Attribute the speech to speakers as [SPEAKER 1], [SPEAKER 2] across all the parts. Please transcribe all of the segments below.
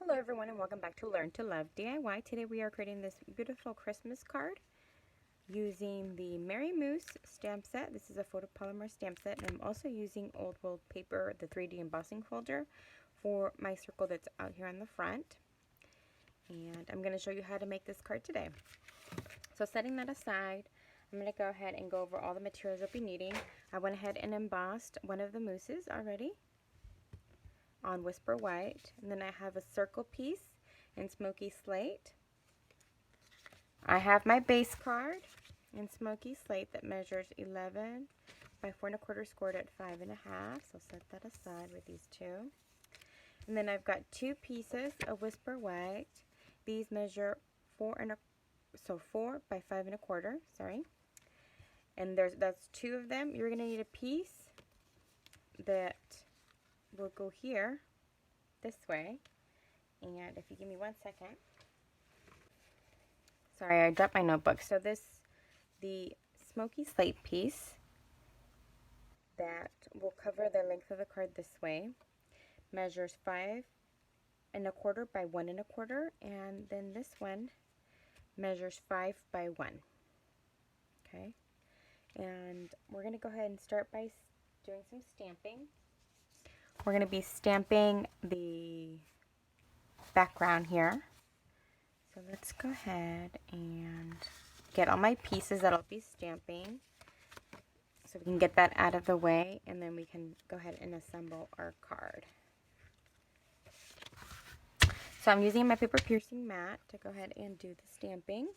[SPEAKER 1] Hello everyone and welcome back to Learn to Love DIY. Today we are creating this beautiful Christmas card using the Merry Moose stamp set. This is a photopolymer stamp set, and I'm also using old world paper, the 3D embossing folder, for my circle that's out here on the front. And I'm going to show you how to make this card today. So setting that aside, I'm going to go ahead and go over all the materials I'll be needing. I went ahead and embossed one of the mooses already on Whisper White, and then I have a circle piece in Smoky Slate. I have my base card in Smoky Slate that measures 11 by 4 1/4 scored at 5 1/2, so set that aside with these two. And then I've got two pieces of Whisper White. These measure 4 by 5 1/4, sorry. And that's two of them. You're going to need a piece that will go here this way, and if you give me 1 second. Sorry, I dropped my notebook. So the Smoky Slate piece that will cover the length of the card this way measures 5 1/4 by 1 1/4, and then this one measures 5 by 1. Okay, and we're going to go ahead and start by doing some stamping. We're going to be stamping the background here. So let's go ahead and get all my pieces that I'll be stamping, so we can get that out of the way, and then we can go ahead and assemble our card. So I'm using my paper piercing mat to go ahead and do the stamping.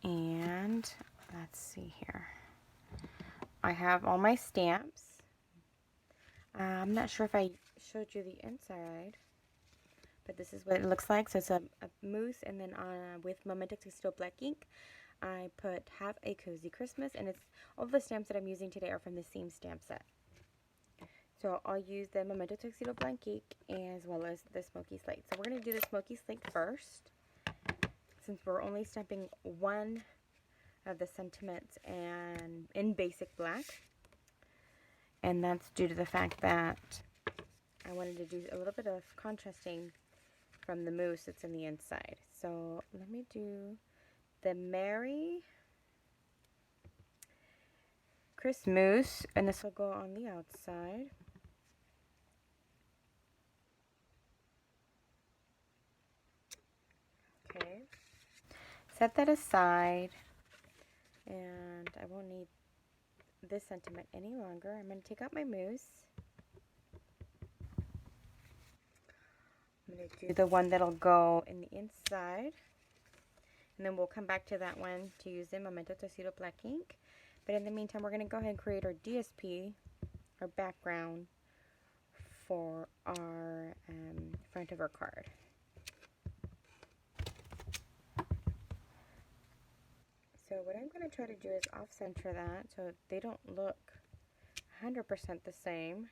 [SPEAKER 1] And let's see here. I have all my stamps. I'm not sure if I showed you the inside, but this is what it looks like. So it's a moose, and then with Memento Tuxedo black ink, I put Have a Cozy Christmas, and it's all the stamps that I'm using today are from the same stamp set. So I'll use the Memento Tuxedo black ink as well as the Smoky Slate. So we're going to do the Smoky Slate first, since we're only stamping one of the sentiments and in basic black. And that's due to the fact that I wanted to do a little bit of contrasting from the moose that's in the inside. So let me do the Merry Chris Moose, and this will go on the outside. Okay, set that aside, and I won't need this sentiment any longer. I'm going to take out my moose. I'm going to do the one that'll go in the inside, and then we'll come back to that one to use the Memento Tuxedo black ink. But in the meantime, we're going to go ahead and create our DSP, our background, for our front of our card. So what I'm going to try to do is off-center that so they don't look 100% the same.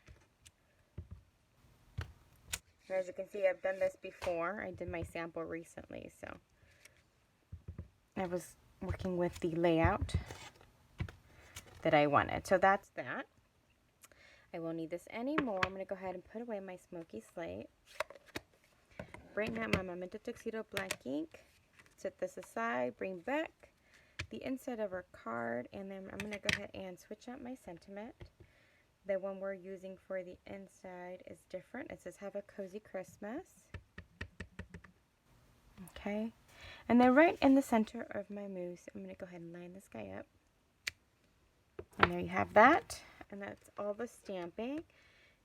[SPEAKER 1] And as you can see, I've done this before. I did my sample recently, so I was working with the layout that I wanted. So that's that. I won't need this anymore. I'm going to go ahead and put away my Smoky Slate. Bring out my Memento Tuxedo black ink. Set this aside. Bring back the inside of our card, and then I'm going to go ahead and switch out my sentiment. The one we're using for the inside is different. It says Have a Cozy Christmas. Okay, and then right in the center of my moose, I'm going to go ahead and line this guy up. And there you have that, and that's all the stamping.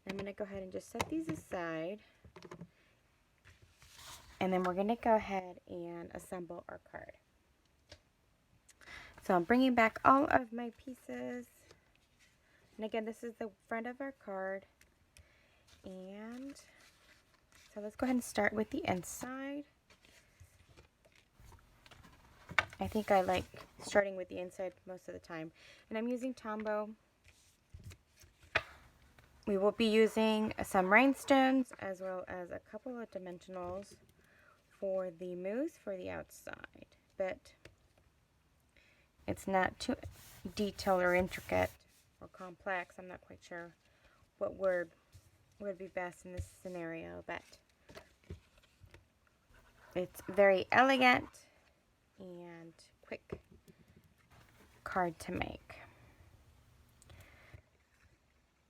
[SPEAKER 1] I'm going to go ahead and just set these aside, and then we're going to go ahead and assemble our card. So I'm bringing back all of my pieces, and again, this is the front of our card. And so let's go ahead and start with the inside. I think I like starting with the inside most of the time. And I'm using Tombow. We will be using some rhinestones as well as a couple of dimensionals for the moose for the outside. But it's not too detailed or intricate or complex. I'm not quite sure what word would be best in this scenario, but It's very elegant and quick card to make.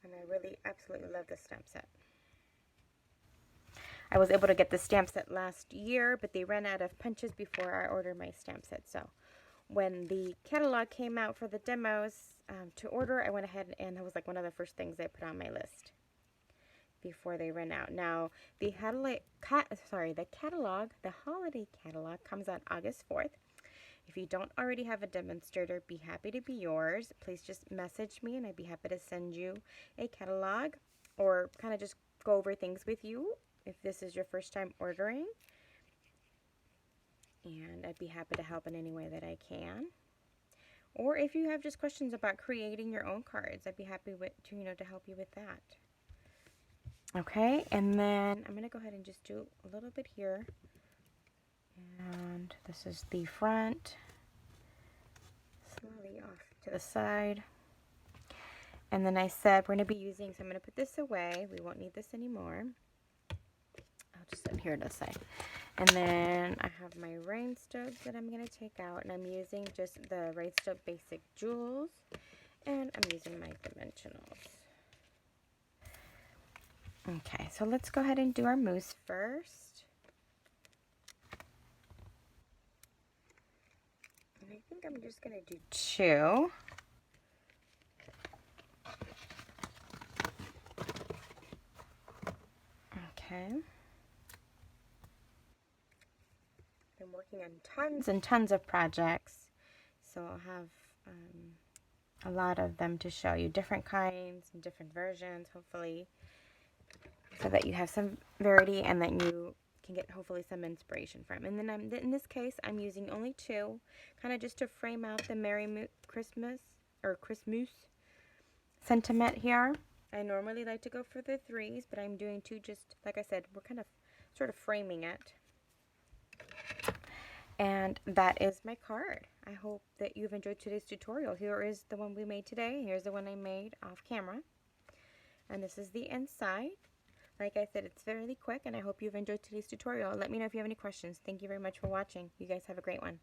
[SPEAKER 1] And I really absolutely love this stamp set. I was able to get the stamp set last year, but they ran out of punches before I ordered my stamp set. So when the catalog came out for the demos to order, I went ahead and it was like one of the first things I put on my list before they ran out. Now, the holiday catalog comes out August 4th. If you don't already have a demonstrator, be happy to be yours. Please just message me and I'd be happy to send you a catalog or kind of just go over things with you if this is your first time ordering. And I'd be happy to help in any way that I can. Or if you have just questions about creating your own cards, I'd be happy to help you with that. Okay, and then I'm going to go ahead and just do a little bit here. And this is the front. Slightly off to the side. And then I said we're going to be using, so I'm going to put this away. We won't need this anymore. I'll just set here to the side. And then I have my rhinestones that I'm going to take out. And I'm using just the rhinestone basic jewels. And I'm using my dimensionals. Okay, so let's go ahead and do our mousse first. And I think I'm just going to do 2. Okay. I'm working on tons and tons of projects, so I'll have a lot of them to show you, different kinds and different versions, hopefully, so that you have some variety and that you can get hopefully some inspiration from. And then in this case, I'm using only 2, kind of just to frame out the Merry Christmas sentiment here. I normally like to go for the 3s, but I'm doing 2 just, like I said, we're kind of sort of framing it. And that is my card. I hope that you've enjoyed today's tutorial. Here is the one we made today. Here's the one I made off camera. And this is the inside. Like I said, it's fairly quick, and I hope you've enjoyed today's tutorial. Let me know if you have any questions. Thank you very much for watching. You guys have a great one.